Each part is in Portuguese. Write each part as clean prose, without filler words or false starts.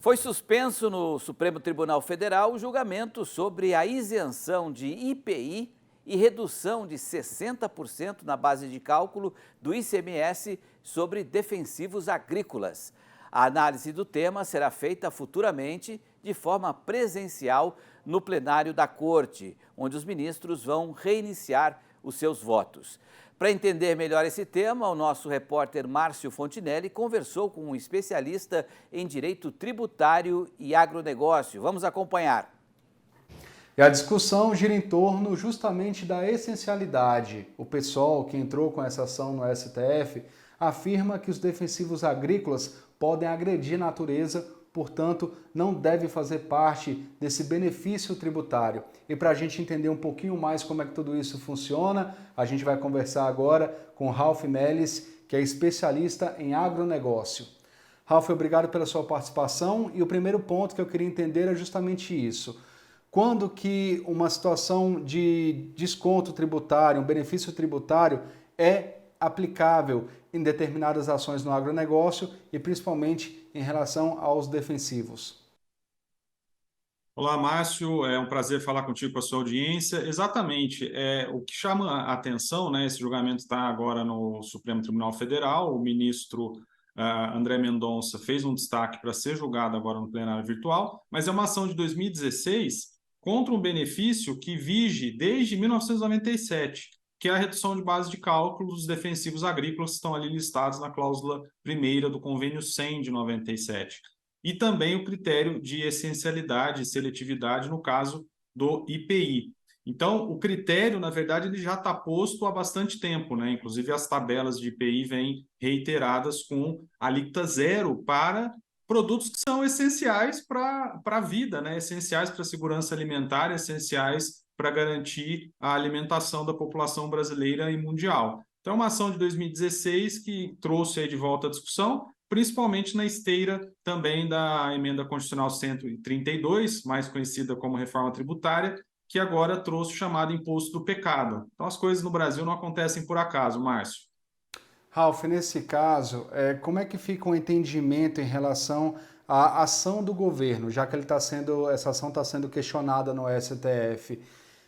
Foi suspenso no Supremo Tribunal Federal o julgamento sobre a isenção de IPI e redução de 60% na base de cálculo do ICMS sobre defensivos agrícolas. A análise do tema será feita futuramente de forma presencial no plenário da Corte, onde os ministros vão reiniciar os seus votos. Para entender melhor esse tema, o nosso repórter Márcio Fontinelli conversou com um especialista em direito tributário e agronegócio. Vamos acompanhar. E a discussão gira em torno justamente da essencialidade. O PSOL, que entrou com essa ação no STF, afirma que os defensivos agrícolas podem agredir a natureza, portanto, não deve fazer parte desse benefício tributário. E para a gente entender um pouquinho mais como é que tudo isso funciona, a gente vai conversar agora com Ralph Melles, que é especialista em agronegócio. Ralph, obrigado pela sua participação. E o primeiro ponto que eu queria entender é justamente isso. Quando que uma situação de desconto tributário, um benefício tributário é aplicável em determinadas ações no agronegócio e principalmente em relação aos defensivos? Olá, Márcio, é um prazer falar contigo, com a sua audiência. Exatamente, o que chama a atenção, né? Esse julgamento está agora no Supremo Tribunal Federal, o ministro André Mendonça fez um destaque para ser julgado agora no plenário virtual, mas é uma ação de 2016 contra um benefício que vige desde 1997, que é a redução de base de cálculo dos defensivos agrícolas que estão ali listados na cláusula primeira do Convênio 100 de 97. E também o critério de essencialidade e seletividade no caso do IPI. Então, o critério, na verdade, ele já está posto há bastante tempo, né? Inclusive, as tabelas de IPI vêm reiteradas com alíquota zero para produtos que são essenciais para a vida, né? Essenciais para a segurança alimentar, essenciais para garantir a alimentação da população brasileira e mundial. Então, é uma ação de 2016 que trouxe aí de volta a discussão, principalmente na esteira também da Emenda Constitucional 132, mais conhecida como reforma tributária, que agora trouxe o chamado imposto do pecado. Então, as coisas no Brasil não acontecem por acaso, Márcio. Ralph, nesse caso, como é que fica o entendimento em relação à ação do governo, já que essa ação está sendo questionada no STF?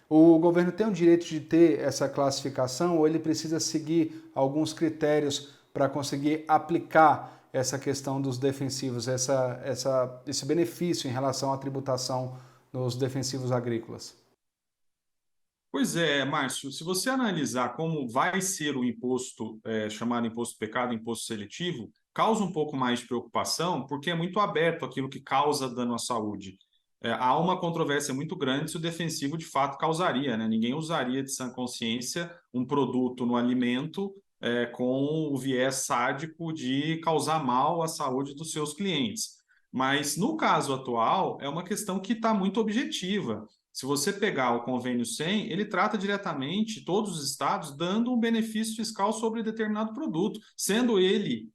O governo tem o direito de ter essa classificação ou ele precisa seguir alguns critérios para conseguir aplicar essa questão dos defensivos, esse benefício em relação à tributação nos defensivos agrícolas? Pois é, Márcio, se você analisar como vai ser o imposto, chamado imposto do pecado, imposto seletivo, causa um pouco mais de preocupação, porque é muito aberto aquilo que causa dano à saúde. Há uma controvérsia muito grande se o defensivo de fato causaria, né? Ninguém usaria de sã consciência um produto no alimento com o viés sádico de causar mal à saúde dos seus clientes. Mas no caso atual, é uma questão que está muito objetiva. Se você pegar o Convênio 100, ele trata diretamente todos os estados dando um benefício fiscal sobre determinado produto, sendo ele,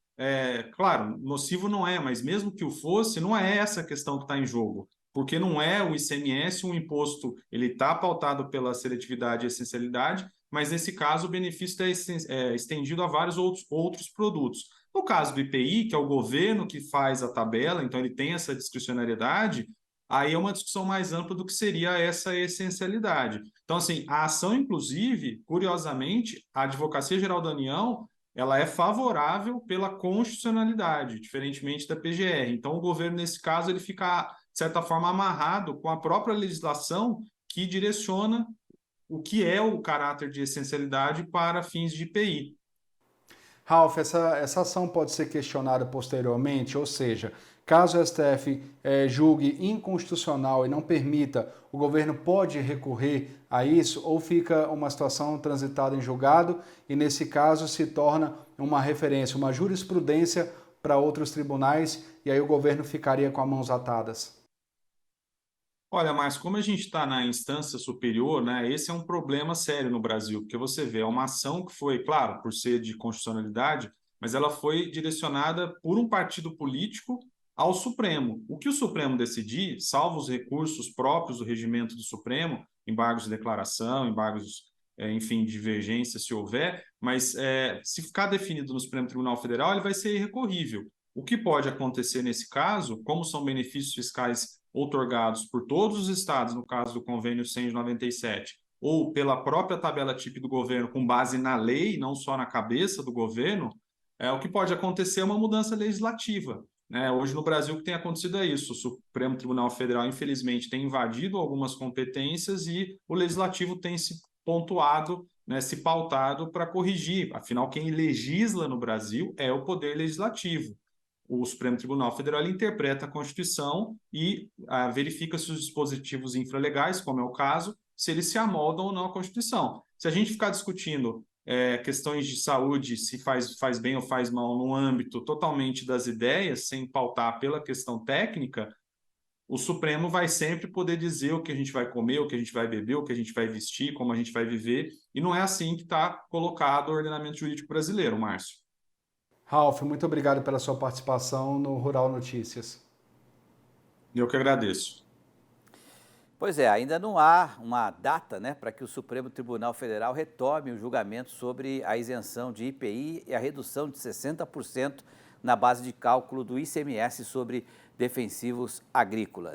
claro, nocivo não é, mas mesmo que o fosse, não é essa a questão que está em jogo, porque não é o ICMS, um imposto, ele está pautado pela seletividade e essencialidade, mas nesse caso o benefício é estendido a vários outros produtos. No caso do IPI, que é o governo que faz a tabela, então ele tem essa discricionariedade, aí é uma discussão mais ampla do que seria essa essencialidade. Então, assim, a ação, inclusive, curiosamente, a Advocacia Geral da União, ela é favorável pela constitucionalidade, diferentemente da PGR. Então, o governo, nesse caso, ele fica, de certa forma, amarrado com a própria legislação que direciona o que é o caráter de essencialidade para fins de IPI. Ralph, essa ação pode ser questionada posteriormente, ou seja, caso o STF julgue inconstitucional e não permita, o governo pode recorrer a isso ou fica uma situação transitada em julgado e, nesse caso, se torna uma referência, uma jurisprudência para outros tribunais e aí o governo ficaria com as mãos atadas? Olha, mas como a gente está na instância superior, né, esse é um problema sério no Brasil, porque você vê, é uma ação que foi, claro, por ser de constitucionalidade, mas ela foi direcionada por um partido político ao Supremo. O que o Supremo decidir, salvo os recursos próprios do regimento do Supremo, embargos de declaração, embargos, enfim, divergência, se houver, mas se ficar definido no Supremo Tribunal Federal, ele vai ser irrecorrível. O que pode acontecer nesse caso, como são benefícios fiscais outorgados por todos os estados, no caso do convênio 100 de 97, ou pela própria tabela TIP do governo, com base na lei, não só na cabeça do governo, o que pode acontecer é uma mudança legislativa. Né? Hoje no Brasil o que tem acontecido é isso, o Supremo Tribunal Federal, infelizmente, tem invadido algumas competências e o Legislativo tem se pontuado, né, se pautado para corrigir. Afinal, quem legisla no Brasil é o Poder Legislativo. O Supremo Tribunal Federal interpreta a Constituição e verifica se os dispositivos infralegais, como é o caso, se eles se amoldam ou não à Constituição. Se a gente ficar discutindo questões de saúde, se faz bem ou faz mal no âmbito totalmente das ideias, sem pautar pela questão técnica, o Supremo vai sempre poder dizer o que a gente vai comer, o que a gente vai beber, o que a gente vai vestir, como a gente vai viver, e não é assim que está colocado o ordenamento jurídico brasileiro, Márcio. Ralf, muito obrigado pela sua participação no Rural Notícias. Eu que agradeço. Pois é, ainda não há uma data, né, para que o Supremo Tribunal Federal retome o julgamento sobre a isenção de IPI e a redução de 60% na base de cálculo do ICMS sobre defensivos agrícolas.